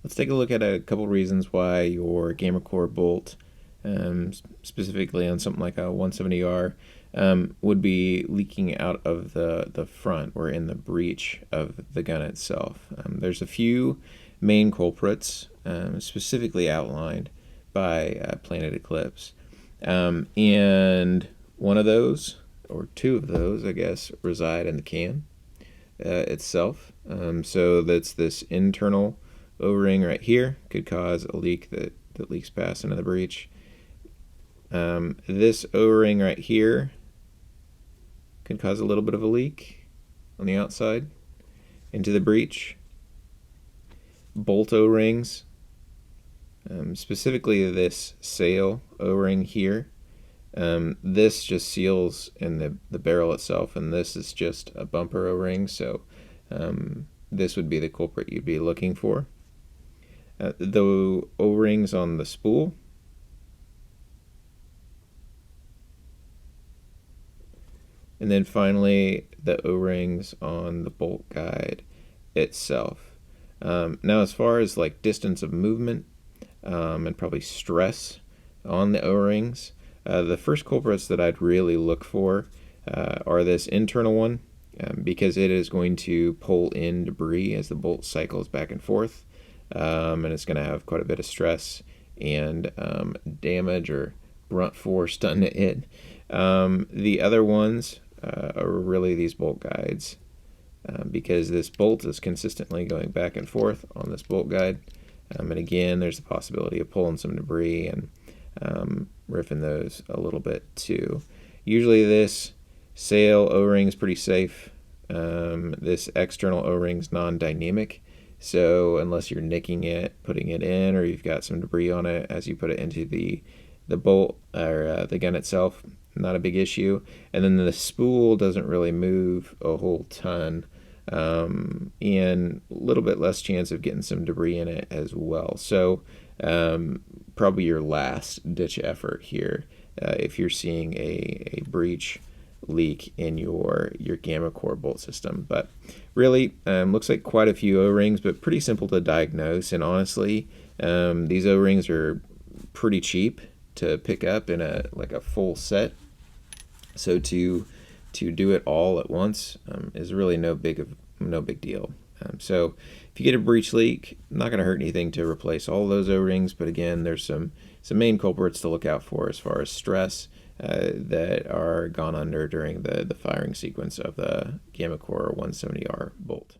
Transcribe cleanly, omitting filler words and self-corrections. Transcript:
let's take a look at a couple reasons why your gamma core bolt, specifically on something like a 170R, would be leaking out of the front or in the breech of the gun itself. There's a few main culprits specifically outlined by Planet Eclipse. And one of those, or two of those, I guess, reside in the can itself. So that's this internal O-ring right here, could cause a leak that leaks past into the breech. This O-ring right here could cause a little bit of a leak on the outside into the breech. Bolt O-rings, specifically this sail O-ring here, this just seals in the barrel itself, and this is just a bumper O-ring, so this would be the culprit you'd be looking for. The O-rings on the spool, and then finally the O-rings on the bolt guide itself. Now, as far as like distance of movement and probably stress on the O-rings, the first culprits that I'd really look for are this internal one, because it is going to pull in debris as the bolt cycles back and forth, and it's going to have quite a bit of stress and damage or brunt force done to it. The other ones are really these bolt guides, because this bolt is consistently going back and forth on this bolt guide, and again there's the possibility of pulling some debris and riffing those a little bit too. Usually this sail O-ring is pretty safe. This external O-ring is non-dynamic, so unless you're nicking it, putting it in, or you've got some debris on it as you put it into the bolt or the gun itself, not a big issue. And then the spool doesn't really move a whole ton, and a little bit less chance of getting some debris in it as well. So probably your last ditch effort here if you're seeing a breech leak in your gamma core bolt system. But really, looks like quite a few O-rings, but pretty simple to diagnose. And honestly, these O-rings are pretty cheap to pick up in a full set. So to do it all at once is really no big deal. So if you get a breech leak, not going to hurt anything to replace all those O-rings, but again, there's some main culprits to look out for as far as stress that are gone under during the firing sequence of the gamma core 170R bolt.